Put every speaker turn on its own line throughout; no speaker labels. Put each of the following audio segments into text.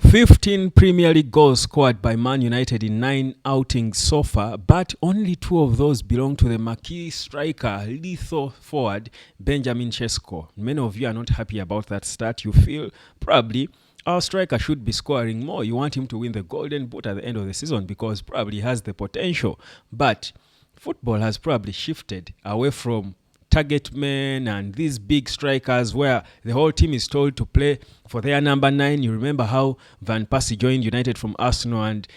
15 Premier League goals scored by Man United in 9 outings so far, but only 2 of those belong to the marquee striker, lethal forward Benjamin Sesko. Many of you are not happy about that stat. You feel probably our striker should be scoring more. You want him to win the Golden Boot at the end of the season because probably he has the potential. But football has probably shifted away from target men and these big strikers where the whole team is told to play for their number 9. You remember how Van Persie joined United from Arsenal and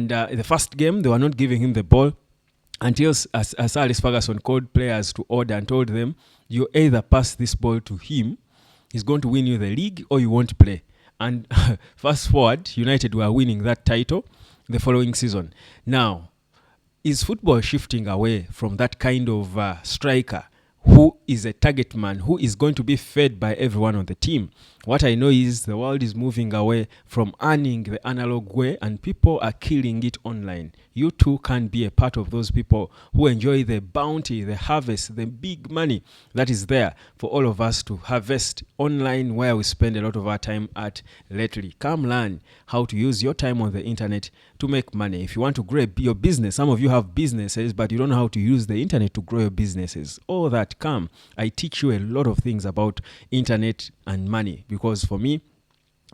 the first game they were not giving him the ball until as Alex Ferguson called players to order and told them, you either pass this ball to him, he's going to win you the league, or you won't play. And fast forward, United were winning that title the following season. Now, is football shifting away from that kind of striker who is a target man, who is going to be fed by everyone on the team? What I know is the world is moving away from earning the analog way and people are killing it online. You too can be a part of those people who enjoy the bounty, the harvest, the big money that is there for all of us to harvest online, where we spend a lot of our time at lately. Come learn how to use your time on the internet to make money. If you want to grow your business, some of you have businesses, but you don't know how to use the internet to grow your businesses. All that, come. I teach you a lot of things about internet and money, because for me,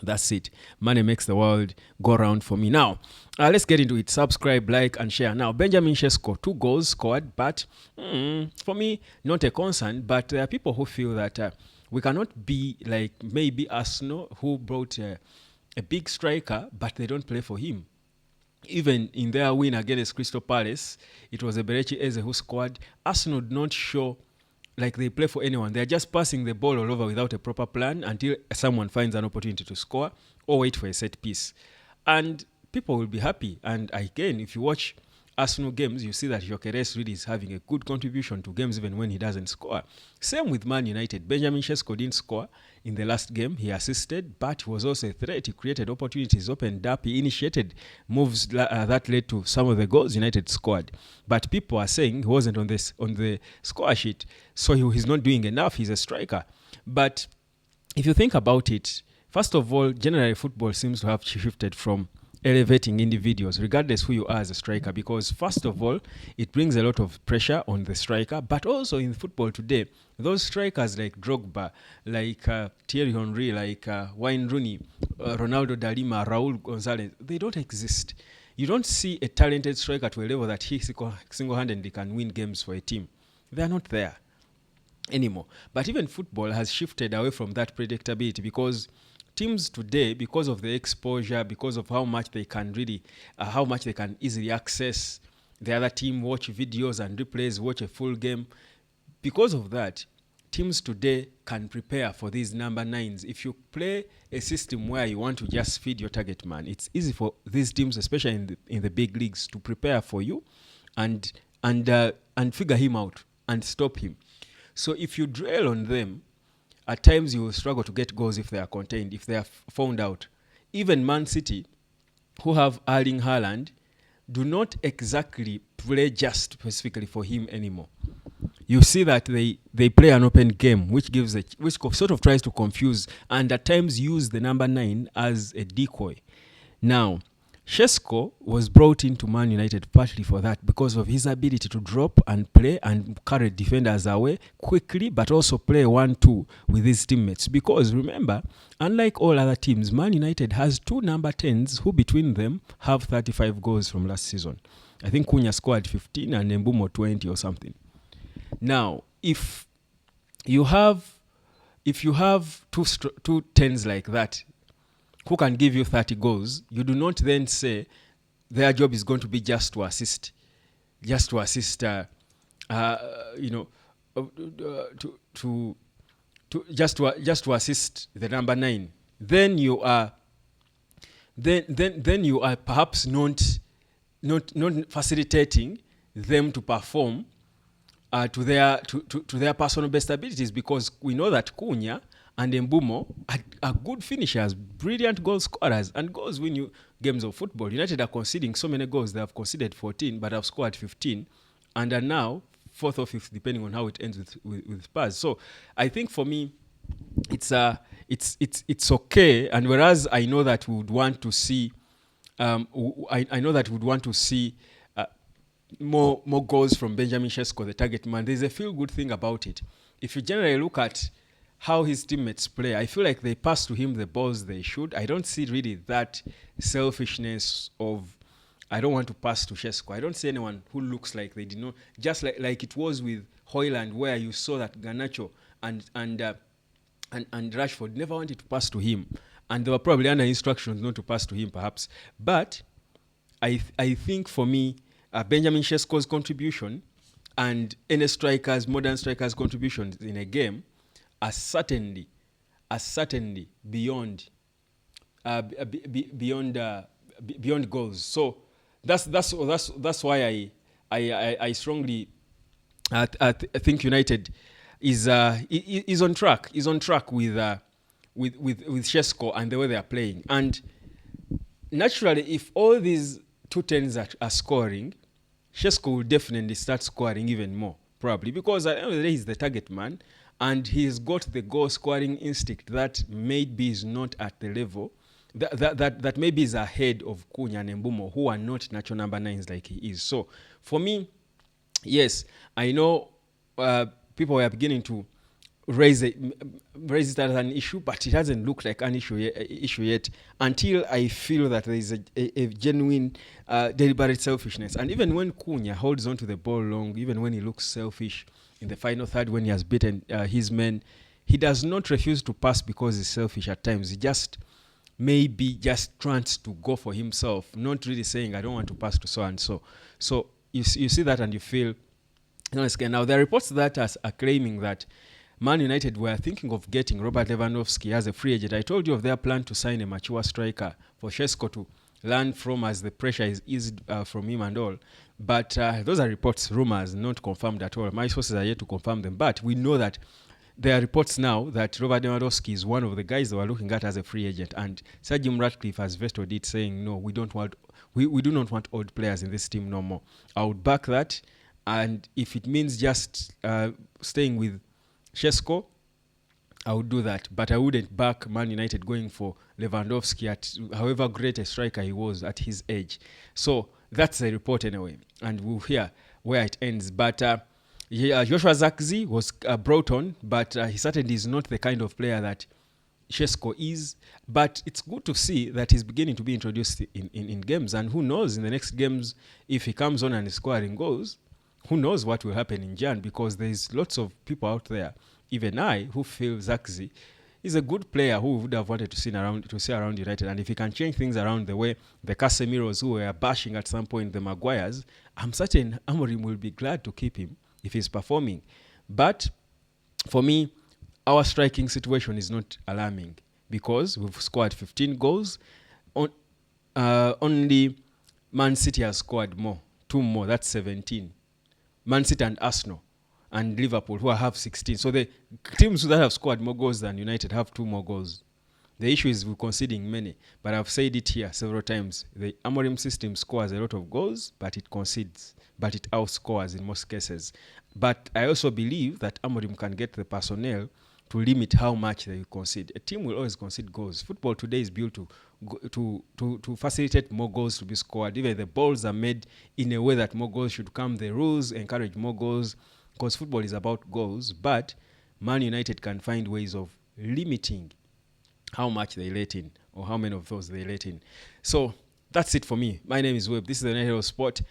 that's it. Money makes the world go around for me. Now, let's get into it. Subscribe, like, and share. Now, Benjamin Sesko, 2 goals scored, but for me, not a concern. But there are people who feel that we cannot be like maybe Arsenal, who brought a big striker, but they don't play for him. Even in their win against Crystal Palace, it was Eberechi Eze who scored. Arsenal did not show like they play for anyone. They're just passing the ball all over without a proper plan until someone finds an opportunity to score or wait for a set piece. And people will be happy. And again, if you watch Arsenal games, you see that Gyökeres really is having a good contribution to games even when he doesn't score. Same with Man United. Benjamin Sesko didn't score in the last game. He assisted, but he was also a threat. He created opportunities, opened up, he initiated moves that led to some of the goals United scored. But people are saying he wasn't on the score sheet, so he's not doing enough. He's a striker. But if you think about it, first of all, generally football seems to have shifted from elevating individuals, regardless who you are as a striker, because first of all, it brings a lot of pressure on the striker. But also in football today, those strikers like Drogba, like Thierry Henry, like Wayne Rooney, Ronaldo Dalima, Raul Gonzalez, they don't exist. You don't see a talented striker to a level that he single-handedly can win games for a team. They are not there anymore. But even football has shifted away from that predictability, because teams today, because of the exposure, because of how much they can easily access the other team, watch videos and replays, watch a full game. Because of that, teams today can prepare for these number 9s. If you play a system where you want to just feed your target man, it's easy for these teams, especially in the big leagues, to prepare for you and figure him out and stop him. So if you dwell on them, at times you will struggle to get goals if they are contained, if they are found out. Even Man City, who have Erling Haaland, do not exactly play just specifically for him anymore. You see that they play an open game, which sort of tries to confuse and at times use the number 9 as a decoy. Now, Sesko was brought into Man United partly for that, because of his ability to drop and play and carry defenders away quickly, but also play 1-2 with his teammates. Because remember, unlike all other teams, Man United has 2 number 10s who between them have 35 goals from last season. I think Cunha scored 15 and Mbeumo 20 or something. Now, if you have 2 10s like that, who can give you 30 goals, you do not then say their job is going to be just to assist the number 9. Then you are perhaps not facilitating them to perform to their personal best abilities, because we know that Cunha and Mbeumo are good finishers, brilliant goal scorers, and goals win you games of football. United are conceding so many goals. They have conceded 14, but have scored 15, and are now 4th or 5th, depending on how it ends with Spurs. So I think for me, it's it's okay. And whereas I know that we would want to see, I know that we would want to see more goals from Benjamin Sesko, the target man. There's a feel good thing about it. If you generally look at how his teammates play, I feel like they pass to him the balls they should. I don't see really that selfishness of I don't want to pass to Sesko. I don't see anyone who looks like they did not, just like it was with Hoyland, where you saw that Garnacho and Rashford never wanted to pass to him, and they were probably under instructions not to pass to him, perhaps. But I think for me, Benjamin Sesko's contribution and any strikers, modern strikers' contributions in a game are certainly beyond beyond goals. So that's why I strongly think United is on track. Is on track with Sesko and the way they are playing. And naturally, if all these two tens are scoring, Sesko will definitely start scoring even more, probably, because at the end of the day, he's the target man, and he's got the goal scoring instinct that maybe is not at the level that maybe is ahead of Cunha and Mbumo, who are not natural number nines like he is. So for me, yes, I know people were beginning to raise it as an issue, but it hasn't looked like an issue yet until I feel that there is a genuine deliberate selfishness. And even when Cunha holds on to the ball long, even when he looks selfish in the final third, when he has beaten his men, he does not refuse to pass because he's selfish at times. He just maybe just trying to go for himself, not really saying, I don't want to pass to so and so. So you see that and you feel, now there are reports that are claiming that Man United were thinking of getting Robert Lewandowski as a free agent. I told you of their plan to sign a mature striker for Sesko to learn from as the pressure is eased from him and all. But those are reports, rumors, not confirmed at all. My sources are yet to confirm them. But we know that there are reports now that Robert Lewandowski is one of the guys they were looking at as a free agent. And Sir Jim Ratcliffe has vetoed it, saying, no, we do not want old players in this team no more. I would back that. And if it means just staying with Sesko, I would do that, but I wouldn't back Man United going for Lewandowski at however great a striker he was at his age. So that's the report anyway, and we'll hear where it ends. But Joshua Zirkzee was brought on, but he certainly is not the kind of player that Sesko is. But it's good to see that he's beginning to be introduced in games, and who knows in the next games if he comes on and is scoring goals. Who knows what will happen in Jan, because there's lots of people out there, even I, who feel Zirkzee is a good player who would have wanted to see around United. And if he can change things around the way the Casemiros who were bashing at some point the Maguires, I'm certain Amorim will be glad to keep him if he's performing. But for me, our striking situation is not alarming because we've scored 15 goals. Only Man City has scored more, 2 more, that's 17. Man City and Arsenal and Liverpool, who have 16. So the teams that have scored more goals than United have 2 more goals. The issue is we're conceding many. But I've said it here several times. The Amorim system scores a lot of goals, but it concedes. But it outscores in most cases. But I also believe that Amorim can get the personnel to limit how much they concede. A team will always concede goals. Football today is built to facilitate more goals to be scored. Even the balls are made in a way that more goals should come. The rules encourage more goals because football is about goals. But Man United can find ways of limiting how much they let in or how many of those they let in. So that's it for me. My name is Webb. This is the Night Hero Sport.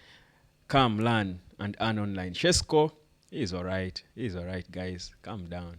Come, learn, and earn online. Sesko is all right. He's all right, guys. Calm down.